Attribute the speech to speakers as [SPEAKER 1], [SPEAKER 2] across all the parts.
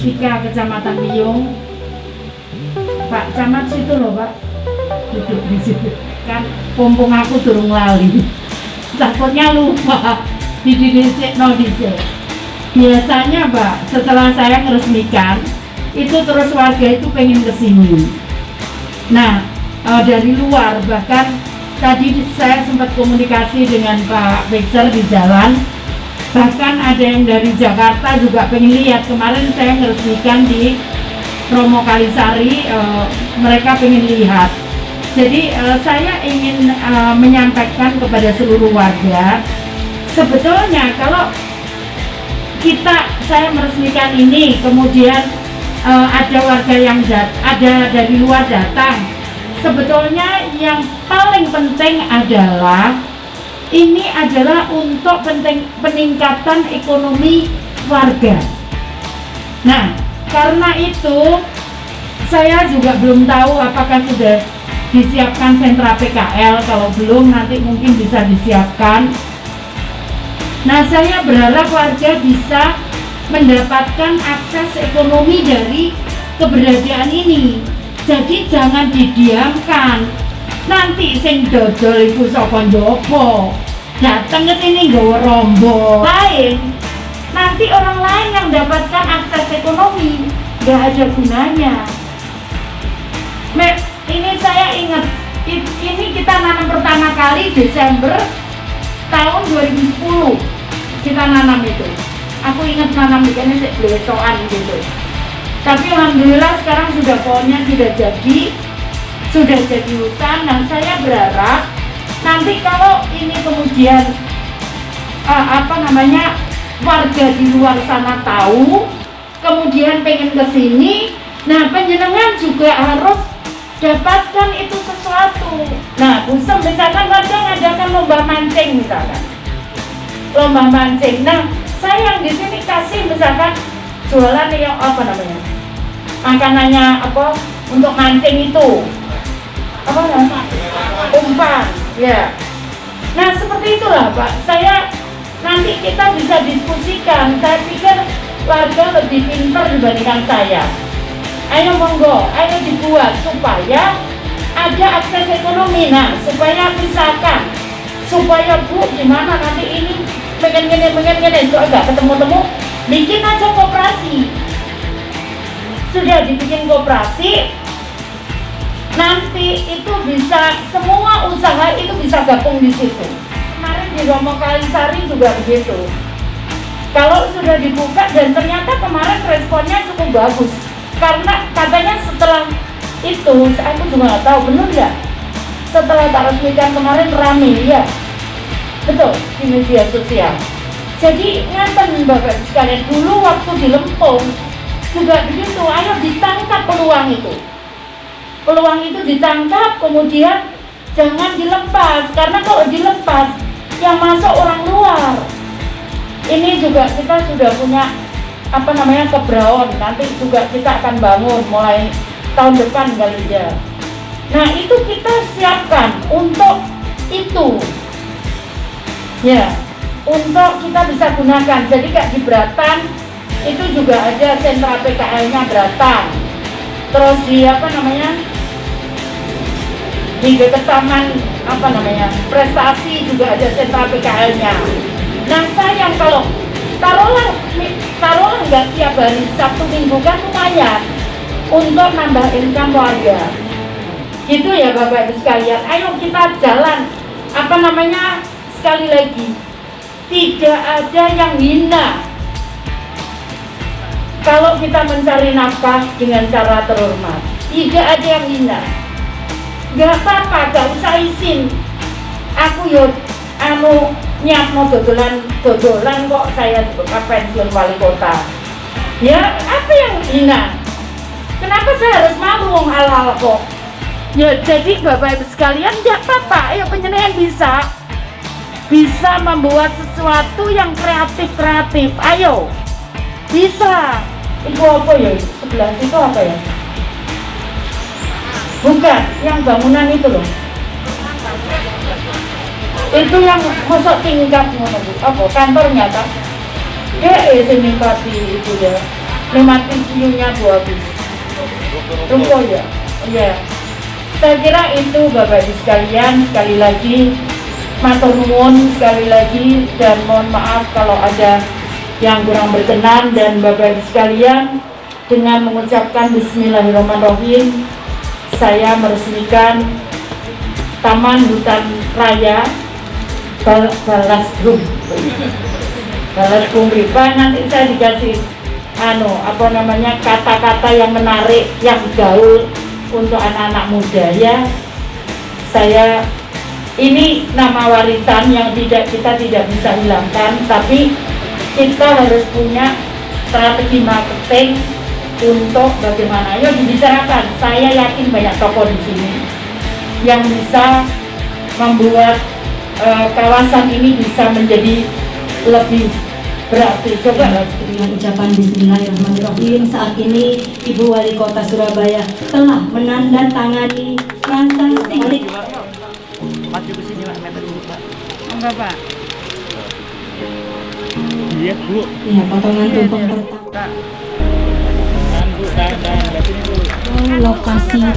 [SPEAKER 1] Mustika, Kecamatan Piyung. Pak Camat situ loh Pak, duduk di situ. Kan pompong aku durung lali. Takutnya lupa di dhisik no dhisik. Biasanya Mbak, setelah saya meresmikan, itu terus warga itu pengen kesini. Nah, dari luar, bahkan tadi saya sempat komunikasi dengan Pak Fixer di jalan. Bahkan ada yang dari Jakarta juga pengen lihat. Kemarin saya meresmikan di Romo Kalisari, mereka pengen lihat. Jadi saya ingin menyampaikan kepada seluruh warga, sebetulnya kalau saya meresmikan ini, kemudian ada warga yang ada dari luar datang, sebetulnya yang paling penting adalah ini adalah untuk peningkatan ekonomi warga. Nah, karena itu saya juga belum tahu apakah sudah disiapkan sentra PKL. Kalau belum, nanti mungkin bisa disiapkan. Nah, saya berharap warga bisa mendapatkan akses ekonomi dari keberadaan ini. Jadi jangan didiamkan. Nanti sing dodol iku saka njopo, datang ke sini nggawa rombong lain. Nanti orang lain yang dapatkan akses ekonomi, nggak ada gunanya. Ini saya ingat, ini kita nanam pertama kali Desember tahun 2010 kita nanam itu. Aku ingat nanam ikannya sih beletoan gitu. Tapi alhamdulillah sekarang sudah pohonnya sudah jadi hutan. Dan saya berharap nanti kalau ini kemudian warga di luar sana tahu, kemudian pengen kesini, nah penjenengan juga harus dapatkan itu sesuatu. Nah, misalkan warga ngadakan lomba mancing misalkan, lomba mancing. Nah, saya yang di sini kasih misalkan jualan yang makanannya untuk mancing itu umpan, ya. Nah, seperti itulah Pak. Nanti kita bisa diskusikan. Saya pikir warga lebih pintar dibandingkan saya. Ayo monggo, ayo dibuat supaya ada akses ekonomi. Nah, supaya misalkan, supaya Bu gimana nanti ini pengen itu agak ketemu-temu, bikin aja koperasi. Sudah dibikin koperasi, nanti itu bisa semua usaha itu bisa gabung di situ. Kemarin di Romo Kalisari juga begitu. Kalau sudah dibuka dan ternyata kemarin responnya cukup bagus. Karena katanya setelah itu, aku juga nggak tahu benar ya. Setelah tak resmikan kemarin rame ya, betul di media sosial. Jadi ngaten Bapak sekalian, dulu waktu di Lempung juga begitu. Ayo ditangkap peluang itu. Peluang itu ditangkap, kemudian jangan dilepas. Karena kalau dilepas, yang masuk orang luar. Ini juga kita sudah punya kebraon, nanti juga kita akan bangun mulai tahun depan kali ya. Nah, itu kita siapkan untuk itu ya, untuk kita bisa gunakan. Jadi kayak di Bratan itu juga ada sentra PKL-nya Bratan. Terus di di dekat taman Prestasi juga ada sentra PKL-nya. Nah, sayang kalau taruhlah nggak tiap hari, Sabtu Minggu kan lumayan untuk nambah income warga. Gitu ya Bapak Ibu sekalian. Ayo kita jalan. Sekali lagi, tidak ada yang hina kalau kita mencari nafkah dengan cara terhormat. Tidak ada yang hina. Gak apa-apa, gak usah izin. Aku nyiapno dodolan kok saya pensiun wali kota. Ya, apa yang hina? Kenapa saya harus malu wong halal kok? Ya, jadi Bapak Ibu sekalian, gak apa-apa. Ayo penjenengan bisa membuat sesuatu yang kreatif. Ayo, bisa. Itu apa ya? Sebelah itu apa ya? Bukan, yang bangunan itu loh. Itu yang masuk tingkat kantornya kan? Ya, sini pasti itu ya. nikmati view-nya bagus. Ruko ya, iya. Saya kira itu Bapak Ibu sekalian, sekali lagi matur nuwun sekali lagi, dan mohon maaf kalau ada yang kurang berkenan. Dan Bapak Ibu sekalian, dengan mengucapkan Bismillahirrahmanirrahim, saya meresmikan Taman Hutan Raya Balas Ripa. Nanti saya dikasih kata-kata yang menarik, yang gaul untuk anak-anak muda ya. Saya ini nama warisan yang kita tidak bisa hilangkan, tapi kita harus punya strategi marketing untuk bagaimana. Ayo dibicarakan. Saya yakin banyak tokoh di sini yang bisa membuat kawasan ini bisa menjadi lebih berarti. Coba
[SPEAKER 2] dengan ucapan Bismillahirrahmanirrahim, saat ini Ibu Wali Kota Surabaya telah menandatangani prasasti.
[SPEAKER 3] Maju ke sini Pak, meter dulu Pak.
[SPEAKER 1] enggak Pak?
[SPEAKER 3] Iya Bu.
[SPEAKER 2] Ya, potongan tumpeng pertama.
[SPEAKER 3] Tahan Bu, tahan. Sini dulu.
[SPEAKER 2] Lokasi
[SPEAKER 1] Sini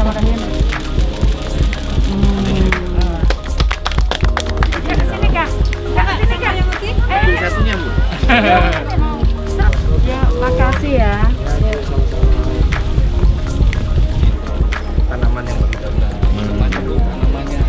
[SPEAKER 1] Kak. Sini Kak.
[SPEAKER 3] Satunya Bu.
[SPEAKER 1] Ya, makasih ya.
[SPEAKER 3] Tanaman yang berbeda-beda. Namanya Bu, namanya.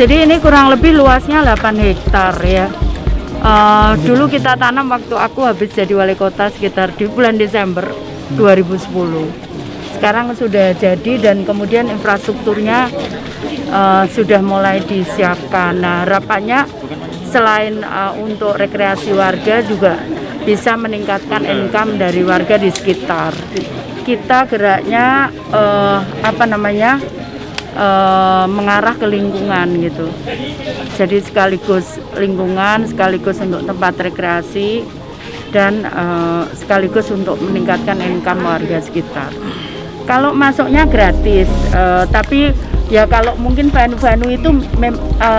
[SPEAKER 1] Jadi ini kurang lebih luasnya 8 hektar ya. Dulu kita tanam waktu aku habis jadi wali kota sekitar di bulan Desember 2010. Sekarang sudah jadi dan kemudian infrastrukturnya sudah mulai disiapkan. Nah, harapannya selain untuk rekreasi warga juga bisa meningkatkan income dari warga di sekitar. Kita geraknya mengarah ke lingkungan gitu. Jadi sekaligus lingkungan, sekaligus untuk tempat rekreasi, dan sekaligus untuk meningkatkan income warga sekitar. Kalau masuknya gratis, tapi ya kalau mungkin venue itu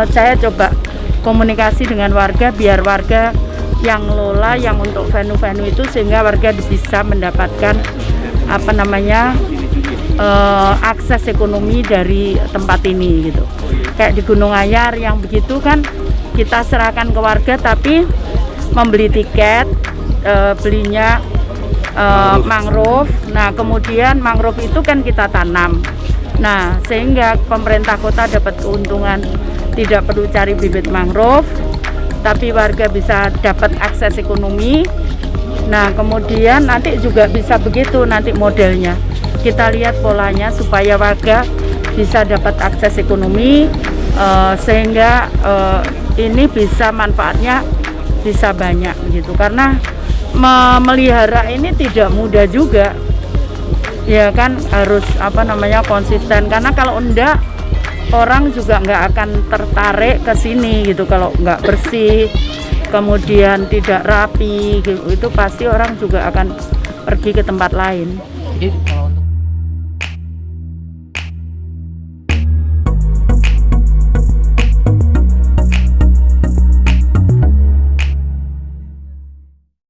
[SPEAKER 1] saya coba komunikasi dengan warga biar warga yang lola yang untuk venue itu, sehingga warga bisa mendapatkan akses ekonomi dari tempat ini gitu. Kayak di Gunung Anyar yang begitu kan kita serahkan ke warga, tapi membeli tiket, belinya mangrove. Nah, kemudian mangrove itu kan kita tanam. Nah, sehingga pemerintah kota dapat keuntungan, tidak perlu cari bibit mangrove, tapi warga bisa dapat akses ekonomi. Nah, kemudian nanti juga bisa begitu nanti modelnya. Kita lihat polanya supaya warga bisa dapat akses ekonomi, sehingga ini bisa manfaatnya bisa banyak gitu. Karena memelihara ini tidak mudah juga, ya kan, harus konsisten. Karena kalau enggak, orang juga nggak akan tertarik ke sini gitu. Kalau nggak bersih, kemudian tidak rapi gitu, itu pasti orang juga akan pergi ke tempat lain.
[SPEAKER 3] Jadi